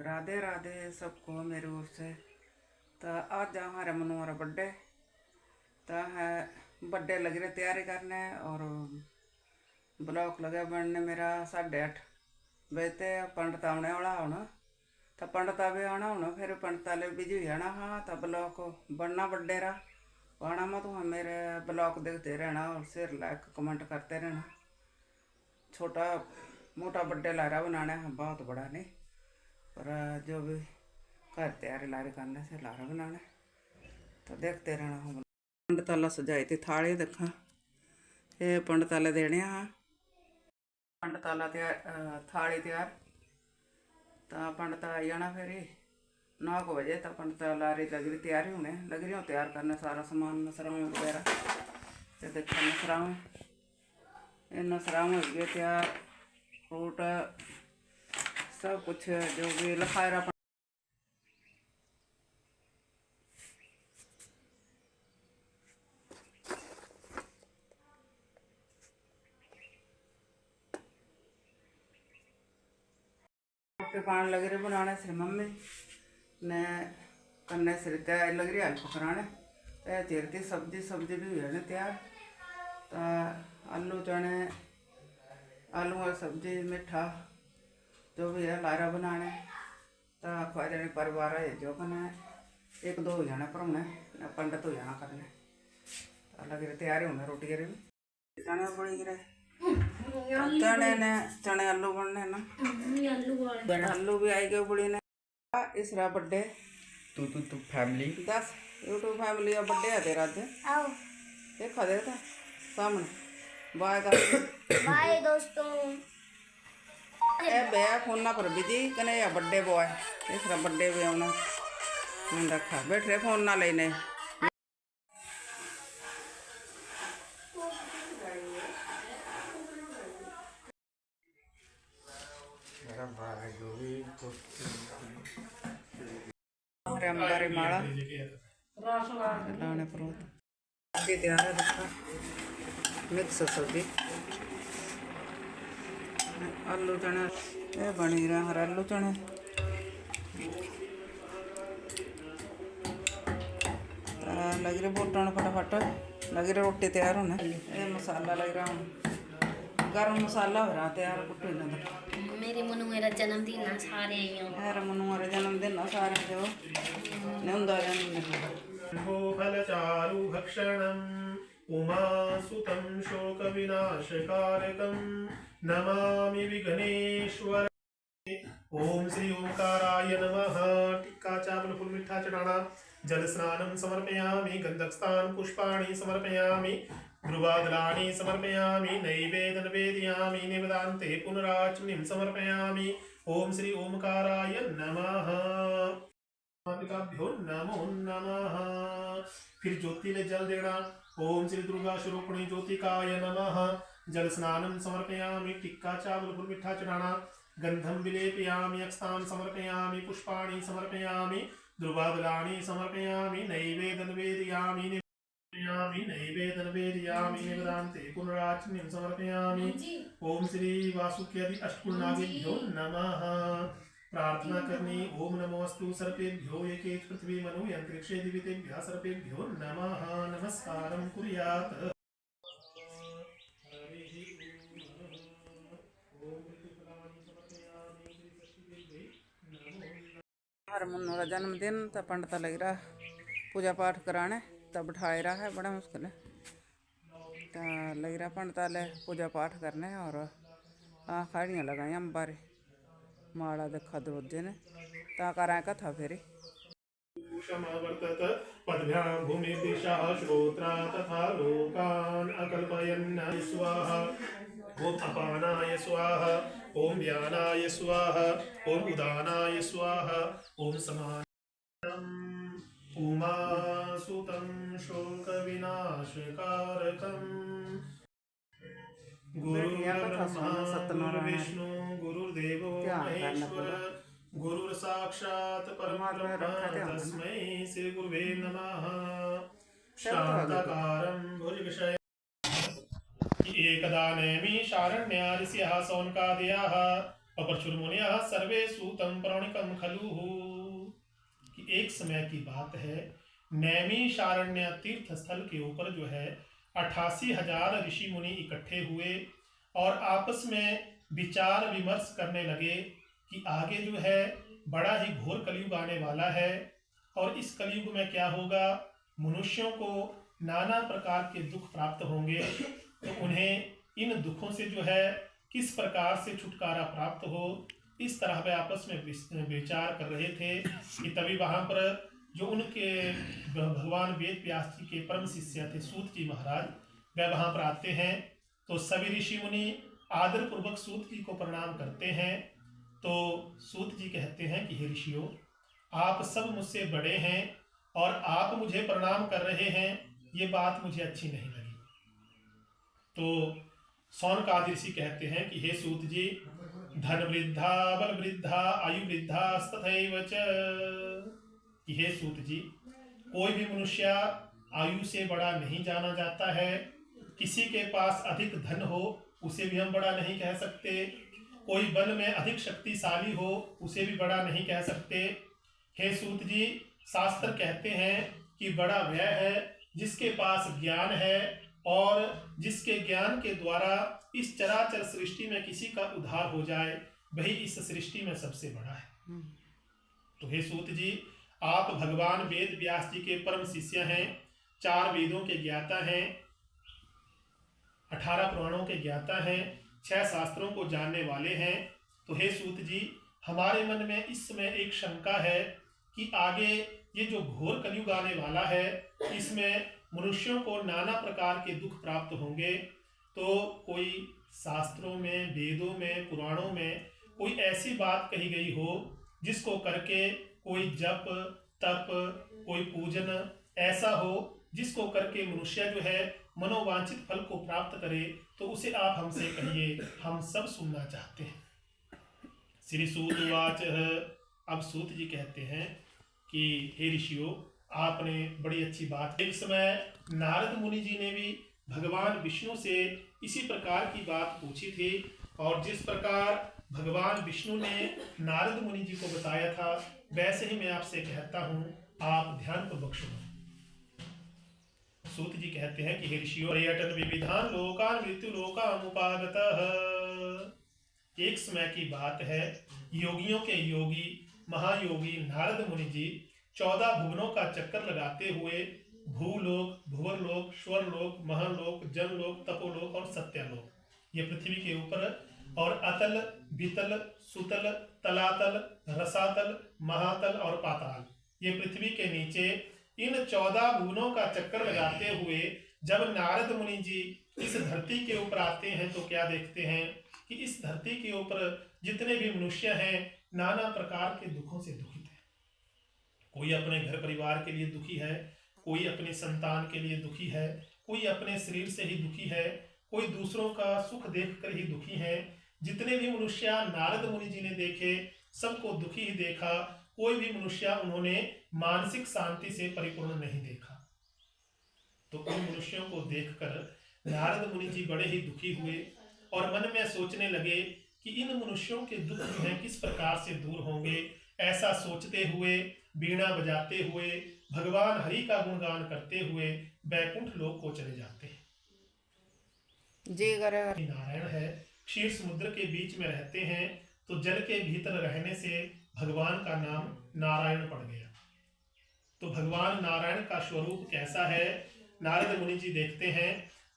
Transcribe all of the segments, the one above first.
राधे राधे सबको मेरी ओर से। तो आज हमारे मनोहर बर्थडे तो है बर्थडे लग रहे तैयारी करने और ब्लॉक लगे बनने मेरा 8:30 बजे पंडित आने वाला होना तो पंडिता भी आना होना फिर पंडिता ले बिजी हो जाना। हाँ तो ब्लॉक बनना बर्थडे रहा आना मत वहाँ मेरे ब्लॉक देखते रहना और शेयर लाइक कमेंट करते रहना। छोटा मोटा बर्थडे ला रहा बनाना है बहुत बड़ा नहीं पर जो भी घर तैयारी लारी करने से लारा बनाना तो देखते रहना। हम पंडिताला सजाई थी थाली देखा ये पंडिताले देने हाँ पंडिताला तैयार थाली तैयार तो पंडिता आई जाना फिर 9 बजे तो पंडिताला लग रही तैयारी होने लग रही हूँ तैयार करने सारा सामान नसराऊँ वगैरह तो देखा नसराऊँ ये नसराऊँ हो गए तैयार फ्रूट सब कुछ जो भी लखायरा पान लग रहे बनाने सिर मम्मी ने कन्ने सिर तैयार लग रही हेल्प कराने तो चिरती सब्जी भी हुई तैयार तो आलू चने आलू और सब्जी मिठा जो भी है लारा बनाने तो खुआ जाने परिवार है जो कने 1-2 हो जाना परमने पंडित हो जाना करने तो लग रही तैयारी होने रोटी के भी चने बड़ी गिरे चने ने चने आलू बनने ना आलू भी आई गए बड़ी ने इसरा बर्थडे तू फैमिली 10 यूट्यूब फैमिली का बर्थडे है तेरा आज देखा दे था सामने बाय बाय दोस्तों ए भैया फोन ना पर बिजी कने या बर्थडे बॉय इसरा बर्थडे भी आना नहीं रखा बैठ रहे फोन ना लेने हमारे माला लाने पर तैयार है देखा मिक्स सब्जी आलू चने ये बनी रहा हर आलू चने लग रहे बोटन फटाफट लग रहे रोटी तैयार होने ये मसाला लग रहा हूँ गर्म मसाला हो रहा तैयार कुट्टू मेरे मनु मेरा जन्मदिन ना सारे मेरा मनु मेरा जन्मदिन ना सारे जो नंदा जन्मदिन हो फलचारु भक्षणम् उमासुतं शोकविनाशकारकं नमामि विघ्नेश्वर। ओम श्री ओंकाराय नमः। टिक्का चावल फूल मिठा चढ़ाना जल स्नानं समर्पयामि गंधकस्तान पुष्पाणि समर्पयामि ध्रुवादलानि समर्पयामि नैवेद्यं निवेदयामि निवेदान्ते पुनराचमनीं समर्पयामि। ओम श्री ओंकाराय नमः। माताभ्यो नमो नमः। फिर ज्योति ले जल देना। ओम श्री दुर्गा स्वरूपिणी ज्योतिकाय नमः। जल स्नानं समर्पयामि टिक्का चावल फूल मिठा चढ़ाना गंधम विलेपयामि अक्षतान् समर्पयामि पुष्पाणि समर्पयामि ध्रुवादलानि समर्पयामि नैवेद्यं निवेदयामि निवेदान्ते पुनराचमनीं समर्पयामि। ओम श्री वासुक्यादि अष्टकुलनागेभ्यो नमः। प्रार्थना करनी ओम नमोस्तु सर्पेभ्यो एके पृथ्वी मनु अंतरिक्षे दिवितेभ्यः सर्पेभ्यो नमः। नमस्कारं कुर्यात्। हर मुन्नू का जन्मदिन तो पंडित लग रहा पूजा पाठ कराने तब बिठाए रहा है बड़ा मुश्किल है तो लग रहा पंडित ले पूजा पाठ करने और खाड़ियाँ लगाई अम्बारे माड़ा देखा द्रोजे ने ता करा कथा फेरी पद्भ्यां भूमिर्दिशा श्रोत्रा तथा लोकान् अकल्पयन् स्वाहा। ओम अपानाय स्वाहा ओम व्यानाय स्वाहा ओम उदानाय स्वाहा ओम समानम् उमासुतं शोकविनाशकारकम् गुरुर्ब्रह्मा गुरुर्विष्णु गुरुर्देवो महेश्वर गुरुर्साक्षात् परब्रह्म तस्मै श्री गुरुवे नमः। शान्ताकारं भुजगशयनं एकदा नेमि शारण्यादिस्यः सौनकादयः अपरचुर्मुनिया सर्वे सूतम पौराणिकम खलु। कि एक समय की बात है, नैमिषारण्य तीर्थ स्थल के ऊपर जो है 88,000 ऋषि मुनि इकट्ठे हुए और आपस में विचार विमर्श करने लगे कि आगे जो है बड़ा ही घोर कलयुग आने वाला है और इस कलयुग में क्या होगा, मनुष्यों को नाना प्रकार के दुख प्राप्त होंगे, तो उन्हें इन दुखों से जो है किस प्रकार से छुटकारा प्राप्त हो, इस तरह वे आपस में विचार कर रहे थे। कि तभी वहां पर जो उनके भगवान वेद व्यास जी के परम शिष्य थे सूत जी महाराज, वे वहां पर आते हैं। तो सभी ऋषि मुनि आदर पूर्वक सूत जी को प्रणाम करते हैं। तो सूत जी कहते हैं कि हे ऋषियों, आप सब मुझसे बड़े हैं और आप मुझे प्रणाम कर रहे हैं, ये बात मुझे अच्छी नहीं लगी। तो सौनकादि ऋषि कहते हैं कि हे सूत जी, धन वृद्धा बल वृद्धा आयु वृद्धा तथैव च। कि हे सूत जी, कोई भी मनुष्य आयु से बड़ा नहीं जाना जाता है, किसी के पास अधिक धन हो उसे भी हम बड़ा नहीं कह सकते, कोई बल में अधिक शक्तिशाली हो उसे भी बड़ा नहीं कह सकते। हे सूत जी, शास्त्र कहते हैं कि बड़ा वह है जिसके पास ज्ञान है और जिसके ज्ञान के द्वारा इस चराचर सृष्टि में किसी का उद्धार हो जाए, वही इस सृष्टि में सबसे बड़ा है। तो हे सूत जी, आप भगवान वेद व्यास जी के परम शिष्य हैं, 4 वेदों के ज्ञाता हैं, 18 पुराणों के ज्ञाता हैं, 6 शास्त्रों को जानने वाले हैं। तो हे सूत जी, हमारे मन में इस समय एक शंका है कि आगे ये जो घोर कलयुग आने वाला है, इसमें मनुष्यों को नाना प्रकार के दुख प्राप्त होंगे। तो कोई शास्त्रों में, वेदों में, पुराणों में कोई ऐसी बात कही गई हो जिसको करके कोई जप तप, कोई पूजन ऐसा हो जिसको करके मनुष्य जो है मनोवांछित फल को प्राप्त करे, तो उसे आप हमसे कहिए, हम सब सुनना चाहते हैं। श्री सूत उवाच। अब सूत जी कहते हैं कि हे ऋषियों, आपने बड़ी अच्छी बात। एक समय नारद मुनि जी ने भी भगवान विष्णु से इसी प्रकार की बात पूछी थी, और जिस प्रकार भगवान विष्णु ने नारद मुनि जी को बताया था, वैसे ही मैं आपसे कहता हूं, आप ध्यान पूर्वक सुनो। सूत जी कहते हैं कि हे ऋषियों, पर्यटन विविधान लोकान मृत्यु लोकाम उपागतः। एक समय की बात है, योगियों के योगी महायोगी नारद मुनि जी 14 भुवनों का चक्कर लगाते हुए भूलोक, भुवरलोक, स्वरलोक, महलोक, जनलोक, तपोलोक और सत्यलोक, ये पृथ्वी के ऊपर, और अतल, वितल, सुतल, तलातल, रसातल, महातल और पाताल, ये पृथ्वी के नीचे, इन 14 भुवनों का चक्कर लगाते हुए जब नारद मुनि जी इस धरती के ऊपर आते हैं, तो क्या देखते हैं कि इस धरती के ऊपर जितने भी मनुष्य हैं, नाना प्रकार के दुखों से दुखित है। कोई अपने घर परिवार के लिए दुखी है, कोई अपनी संतान के लिए दुखी है, कोई अपने शरीर से ही दुखी है, कोई दूसरों का सुख देखकर ही दुखी है। जितने भी मनुष्य नारद मुनि जी ने देखे, सबको दुखी ही देखा, कोई भी मनुष्य उन्होंने मानसिक शांति से परिपूर्ण नहीं देखा। तो उन मनुष्यों को देखकर नारद मुनि जी बड़े ही दुखी हुए और मन में सोचने लगे कि इन मनुष्यों के दुख जो हैं किस प्रकार से दूर होंगे। ऐसा सोचते हुए, वीणा बजाते हुए, भगवान हरि का गुणगान करते हुए बैकुंठ लोक को चले जाते हैं। नारायण है, क्षीर समुद्र के बीच में रहते हैं, तो जल के भीतर रहने से भगवान का नाम नारायण पड़ गया। तो भगवान नारायण का स्वरूप कैसा है, नारद मुनि जी देखते हैं।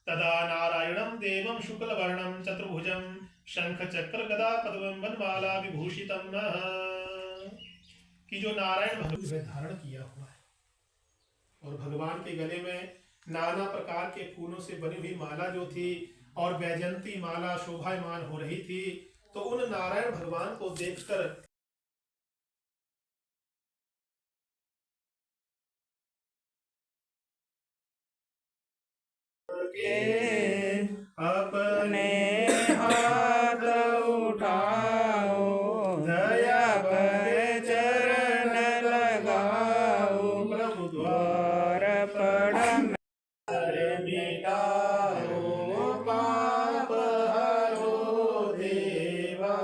तदा नारायणम देवम शुक्ल वर्णम चतुर्भुजम शंख चक्र गदा पद्मम वनमाला विभूषितम कि जो नारायण भगवान धारण किया हुआ है, और भगवान के गले में नाना प्रकार के फूलों से बनी हुई माला जो थी, और वैजंती माला शोभायमान हो रही थी। तो उन नारायण भगवान को देखकर अपने हाथ उठाओ, दया पर चरण लगाओ, प्रभु द्वार पड़ मिटाओ, पाप हरो देवा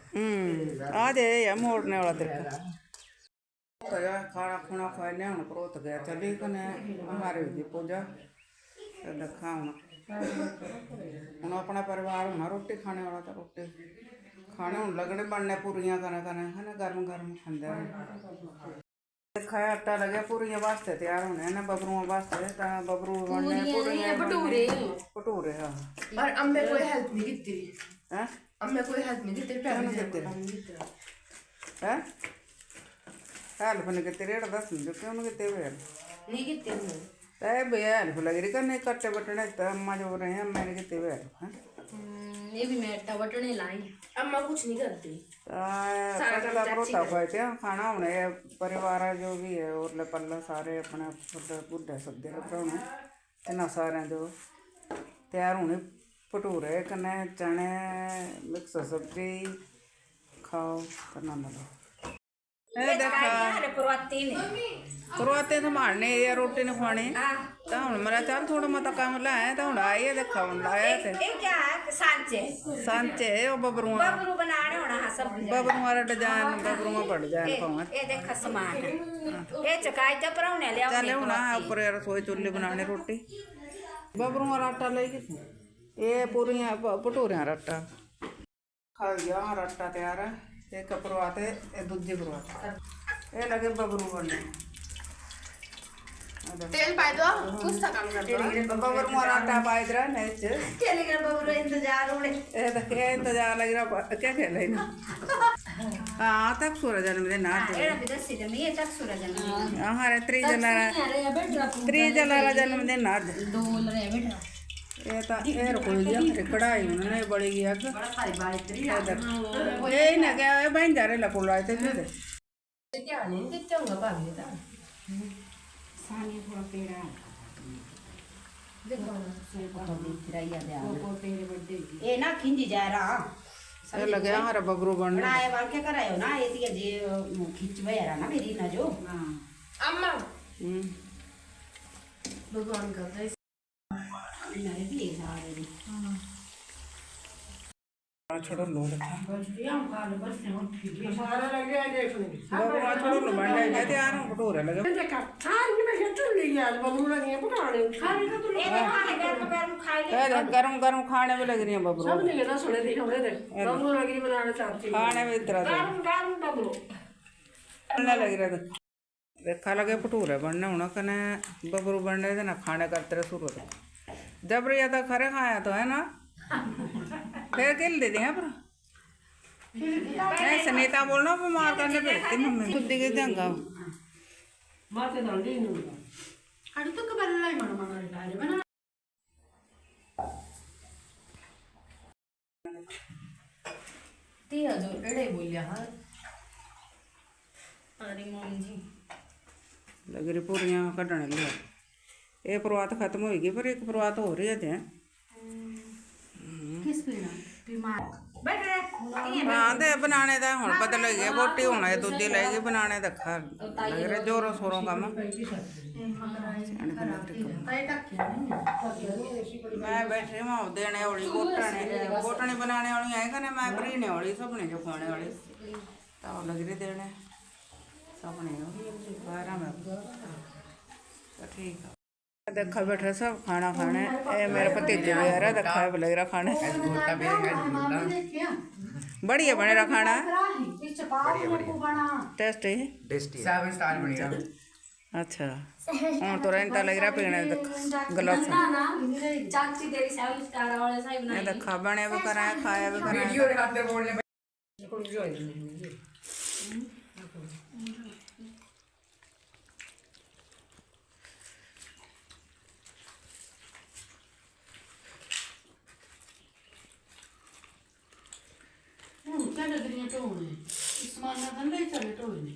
आ जाए या मोड़ने वाला तेरे को तो यार खाना खुना खाने हम परोत गया चली कने हमारे भी पूजा तो देखा हूँ अपना परिवार होना रोटी खाने वाला तो रोटी खाने हूँ लगने बनने पूरियां कने कने है ना गर्म गर्म खाते खाया आटा लगे पूरियां वास्ते तैयार होने ना बबरुओं वास्ते तो बबरू बनने पूरियां भटूरे भटूरे हाँ और अम्मे कोई हेल्प नहीं की हैं अम्मे कोई हेल्प नहीं की हैं हेल्प नहीं कितने रेट दस जो क्यों नहीं कितने वे नहीं की तय भैया हेल्प लग रही करने कट्टे बटने तो अम्मा जो रहे हैं मैंने कितने वे हैं ये भी मैं आटा बटने लाई अम्मा कुछ नहीं करती पतला परोटा खाते हैं खाना होने परिवार जो भी है और पल्ला सारे अपने बुढ़े सब्जे बनाने इन्ना सारे जो तैयार होने भटूरे कन्नै चने मिक्स सब्जी खाओ करना मतलब करवाते संभालने या रोटी नहीं खानी तो हूँ मेरा चल थोड़ा मता काम लाया तो हूँ आइए देखा हूँ लाया सांचे वो बबरुआ बबरुआ डिजाइन बबरुआ बढ़ जाए चले हूँ उपर रसोई चुल्ली बनाने रोटी बबरुआ आटा ले ये पूरियां भटूरियां आटा खा गया आटा तैयार है एक परवाते दूजी परवाते ये लगे बबरू बनने तेल पाई दो कुछ सा काम कर दो बबरू और आटा पाई दरा नेच चले गए बबरू इंतजार होने ए तो क्या इंतजार लग रहा क्या खेल रही ना हाँ तक सूरज जन्मदिन ना एड़ा बिदर से में ये तक सूरज जन्मदिन हमारे त्रिजला जन्मदिन ना डोल रे बेटा ये तो ये रुक गया कढ़ाई उन्होंने बड़ी गया ये ना क्या बहन जा रहे लपुलाए थे जो ध्यान नहीं देते होंगे भाभी का सानी थोड़ा पेड़ा देखो ये ना खिंजी जा रहा ये लगे हमारा बबरू बनने ना ये वाल के करायो ना ये दिया जे खिंच बया ना मेरी ना जो अम्मा भगवान का नहीं भी जा रही छोड़ो लो बजरिया काल बस ने उठ सारा लग गया देखने बबरू छोड़ो लो बनने कहते यार भटूरे लगे देखा हां इनमें से चुन लिया बबरू लगे पुराने खाने का तो ए खाने गरम गरम खा ले गरम गरम खाने में लग रही है बबरू सब नहीं ना सुने थे हमने देख बबरू लगी बनाने चाहती खाने में इतना गरम गरम बबरू बनने लग रहा था देखा लगे भटूरे बनने होना कने बबरू बनने थे ना खाने करते रहे शुरू जब रिया तो खरे खाया तो है ना फिर किल दे दिया पर सुनीता बोलना बीमार करने पड़ती मम्मी खुद के जंगा माते दांडी नु अड़ तो कबर लाई मन मन डाले बना तिया जो एड़े बोलिया हां अरे मम्मी जी लग रही पूरियां कढ़ने लिया ये परवात खत्म होगी पर एक परवात हो रही है किस पीना बीमार बैठ रे हाँ तो बनाने का हूँ पता लग गया बोटी होना है दूधी लगेगी बनाने का खा लग रहा जोरों शोरों का मैं बैठी हूँ देने वाली गोटने बनाने वाली है कने मैं भरीने वाली सपने जो खाने वाली तो लग रही देने सपने बारह में तो ठीक है देखा बैठे सब खाना खाने ए मेरे भतीजे वगैरह देखा है लग रहा खाने बढ़िया बने रहा खाना टेस्टी टेस्टी 7 स्टार बढ़िया अच्छा हूँ तो रेंटा लग रहा पीने गलत चाची तेरी 7 स्टार वाले साहब ये देखा बने भी करा खाया भी करा वीडियो दिखाते बोलने चले दुनिया तो होने इस्मान ना बंदे चले तो होने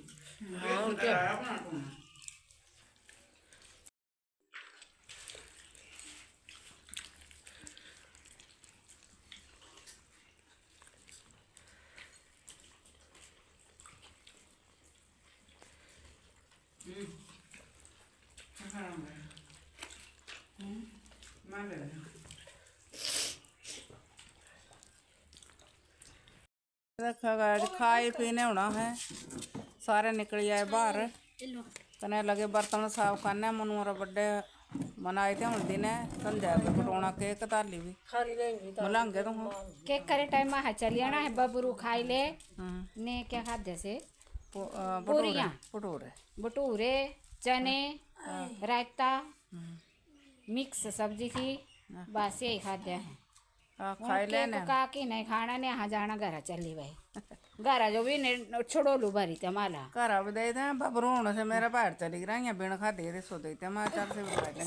देखा गाइस खाए पीने होना है सारे निकल आए बाहर कने लगे बर्तन साफ करने मनु रा बर्थडे मनाए थे हुन दिन संध्या पे कटोना केक ताली भी मलंगे तो केक करे टाइम में चली आना है बबरू खाई ले ने क्या खाते से भटूरे भटूरे भटूरे चने रायता मिक्स सब्जी थी बस यही खाते हैं खाई लेने का की नहीं खाना ने यहाँ जाना घर चली भाई घर जो भी छोड़ो लू भरी थे माला घर अब दे दे बबरू होने से मेरा बाहर चली रही है बिन खा दे सो देते मैं चल से भी अच्छा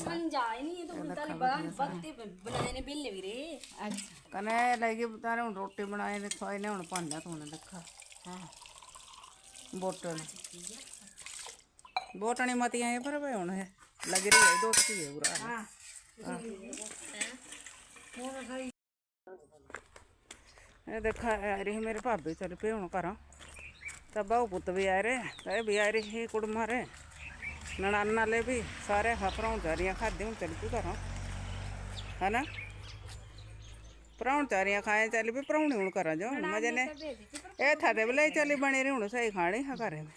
कने लगी तारे हुन रोटी बनाए ने खाई ने हुन पांदा तूने देखा हां बोटनी मती आई पर भाई हुन लग रही है दो की है पूरा ये देखा आ रही मेरे भाभी चल पे हूँ घर तो बहु पुत भी आ रहे तो भी आ रही कुड़मा रे ननाना ले भी सारे भराउन चारियाँ खादी हूँ चल पी घर है ना भराउन चारियाँ खाए चल भी भराउनी हूँ करा जाओ मजे ने ये थाते बोले चली बनी रही हूँ सही खानी है घर में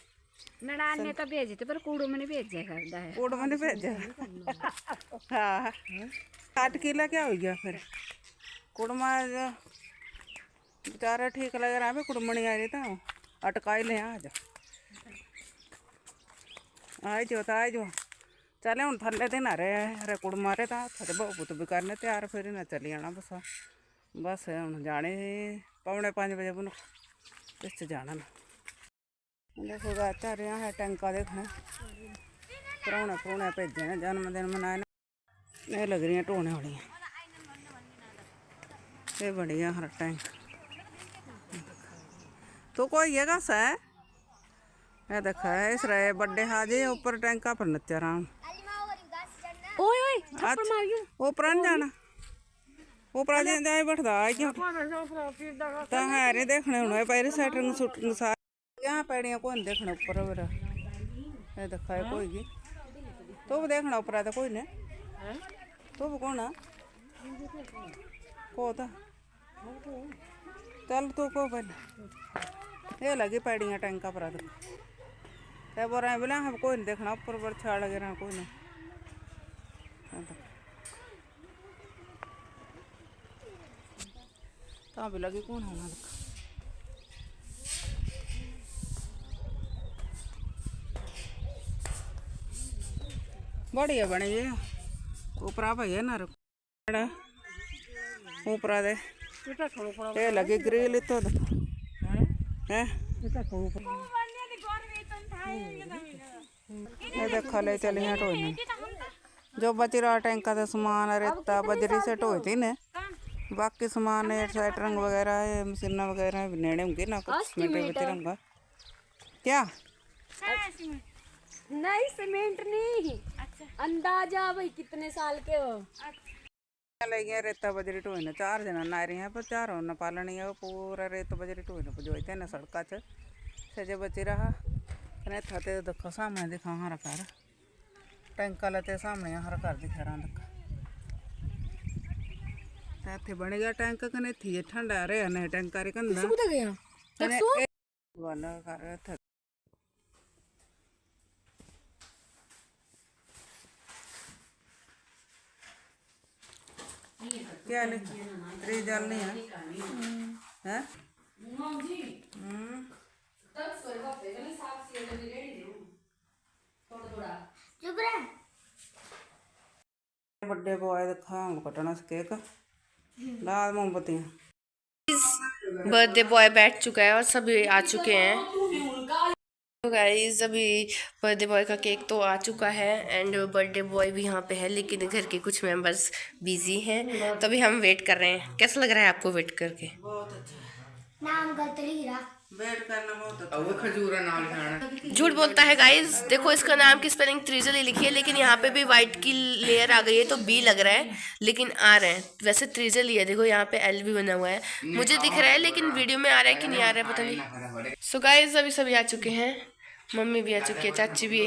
ननान ने तो भेजी थी पर कूड़ो में नहीं भेजा है कूड़ में नहीं भेजा हाँ 8 किलो क्या हो गया फिर कुड़मा बेचारा ठीक लग रहा है कुड़मणी आ रही था अटकाई ले आज जो चले हूँ थले दिन आ रहे अरे कुड़मा रहे था थे बहु पुत भी करने तैयार फिर ना चली जाना बस बस हूँ जाने 4:45 बजे बुन इस जाना ना देखो चल रहा है टैंका देखने परौने परौने भेजे ने जन्मदिन मनाए ये लग रही ढोने वाली ये बढ़िया हर टैंक तो कोई है घस है ये देखा है इस रहे बर्थडे हाजे ऊपर टैंका पर नचा राम ऊपर जाना ऊपर जाए बैठदा तो है रे देखने हूँ पैर सैटरिंग सूटिंग सारी यहाँ पैड़ियाँ कोई देखने ऊपर मेरा ये देखा है कोई की तो भी देखना ऊपर तो कोई ने तो भी कौन को था चल तू को पहले ये लगी पैड़ियाँ टैंका पर तो बोल रहे बोला हम कोई नहीं देखना ऊपर पर छाड़ लगे रहा कोई नहीं तो भी लगी कौन होना बढ़िया बने जी ऊपरा भैया ना ऊपरा दे ये लगी ग्रिल तो है ये देखा ले चली हैं ढोने जो बची रहा टैंका का सामान रेता बजरी से ढोई थी ने बाकी सामान सैटरिंग वगैरह मशीन वगैरह नेड़े होंगे ना कुछ सीमेंट बची रहूँगा क्या नहीं सीमेंट नहीं अंदाजा भाई कितने साल के हो ले गया रेता बजरी ढोई ने 4 जना ना रही हैं पर 4 न पालनी है पूरा रेत बजरी ढोई ने पजोई थे ना सड़का से जो बची रहा कने थाते देखो सामने दिखा हर घर टैंका लेते सामने हर घर दिखा रहा देखा थे बन गया टैंक कने थी ठंडा रहे ने टैंका रे कंदा वाला कर था क्या ले जल नहीं है हैं बर्थडे बॉय देखा हूँ कटना केक लाल मोमबत्तियाँ बर्थडे बॉय बैठ चुका है और सभी आ चुके हैं तो गाइस अभी बर्थडे बॉय का केक तो आ चुका है एंड बर्थडे बॉय भी यहाँ पे है लेकिन घर के कुछ मेंबर्स बिजी हैं तो अभी हम वेट कर रहे हैं। कैसा लग रहा है आपको वेट करके? बहुत अच्छा नाम गतलीरा वेट करना बहुत अच्छा वो खजूरा नाम लिखाना झूठ बोलता है गाइस, देखो इसका नाम की स्पेलिंग त्रिजल ही लिखी है लेकिन यहाँ पे भी वाइट की लेयर आ गई है तो बी लग रहा है लेकिन आ रहे हैं वैसे त्रिजल ही है। देखो यहाँ पे एल भी बना हुआ है, मुझे दिख रहा है लेकिन वीडियो में आ रहा है कि नहीं आ रहा है पता नहीं। सो गाइस अभी सभी आ चुके हैं, मम्मी भी आ चुकी है, चाची भी,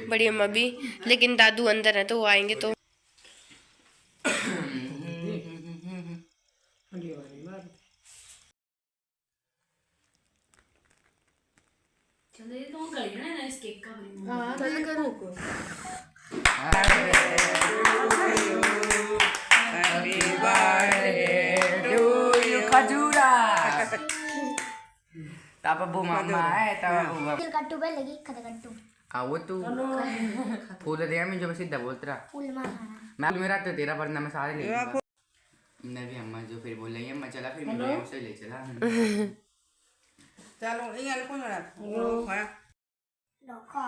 बड़ी अम्मा भी, लेकिन दादू अंदर है तो वो आएंगे तो तो गई ना इस केक का बड़ी हाँ चल करो हैप्पी बर्थडे टू यू खजूरा तब अबू मामा है तब अबू मामा कट्टू पे लगी कट्टू हाँ वो तू फूल दे मैं जो मैं सीधा बोलता रहा फूल मारा मैं मेरा तो तेरा वरना मैं सारे ले लूंगा नबी अम्मा जो फिर बोल रही है अम्मा चला फिर मैं उसे ले चला चलो ये अलग कोई ना रखा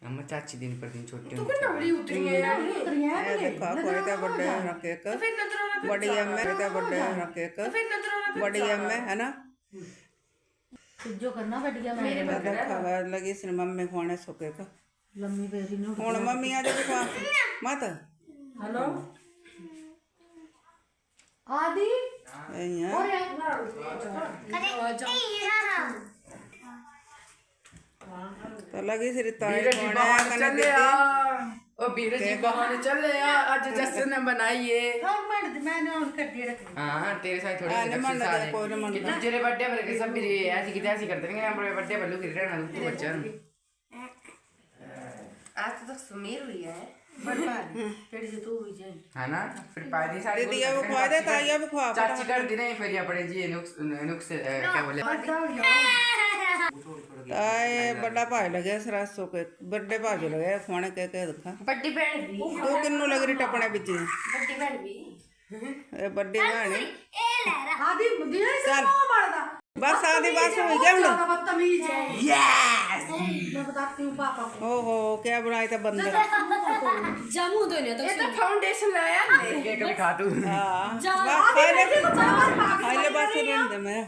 अम्मा चाची दिन पर दिन छोटे तू कितना बड़ी उतरी है यार उतरी है ये देखो कोई तो बर्थडे रख केक बड़ी एम में तो बर्थडे रख केक बड़ी एम में है ना जो करना बढ़ गया मेरे देखो लगी सिर मम्मी खाने सो केक लम्मी बेरी नो ਹੁਣ ਮੰਮੀ ਆ ਦੇ ਖਵਾ ਮਤ हेलो आदि અહીંયા तो लगी सिर ताई खाने कने दीदी ओ बीरे जी बहाने चले यार आज जसन ने बनाई है मैंने और कर दिया रख हां तेरे साथ थोड़ी नहीं मन दे कोई नहीं मन कितने तेरे बर्थडे पर के सब भी ऐसी कितने ऐसी करते हैं हमारे बर्थडे पर लोग रहना तू बच्चा आज तो सुमीर हुई है पेड़ से तू हुई जाए है ना फिर पादी सारी दीदी अब खवा दे ताई अब खवा चाची कर दी नहीं फिर अपने जी नुक्स क्या बोले ताई बड़ा भाई लगे सरस सो के बर्थडे भाजो लगे खाने के दिखा बड्डी बहन भी तू किन्नू लग रही टपने बिच बड्डी बहन भी ए बड्डी भाणी आदि दिया से चल। कौन मारदा बस आधी बस हो गया ज्यादा हूं बदतमीज है यस मैं बताती हूँ पापा को ओहो क्या बनाई था बंदर जामू दो ने ये तो फाउंडेशन लाया केक भी खा तू हां खाई ले बस रहने दे मैं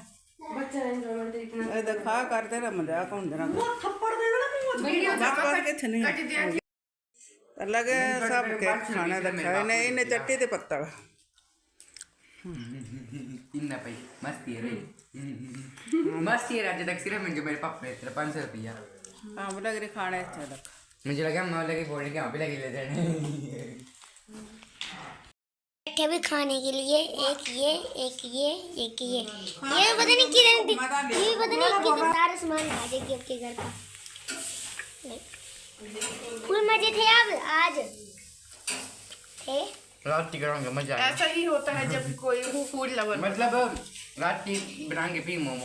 बच्चा एंजॉयमेंट इतना ए देखा करते रह मजाक होंदे ना वो थप्पड़ दे देना तू वीडियो बस बस के छने कट दिया लगे सब के खाने देखा इन्हें इन्हें चट्टी ते पत्ता इन्ना भाई मस्ती है रे मस्ती है राज्य तक सिर्फ मुझे मेरे पापा ने तेरा 500 रुपया हां लग रही खाने चल मुझे लगा मैं लगे बोलने के वहाँ पे लगे ले जाने के भी खाने के लिए एक ये पता नहीं किधर ये पता नहीं किधर सारा सामान आ जाएगी आपके घर का फुल मजे थे अब आज थे रात करूँगा मजा आएगा ऐसा ही होता है जब कोई फूड लवर मतलब रात की बनाएंगे भी मोमो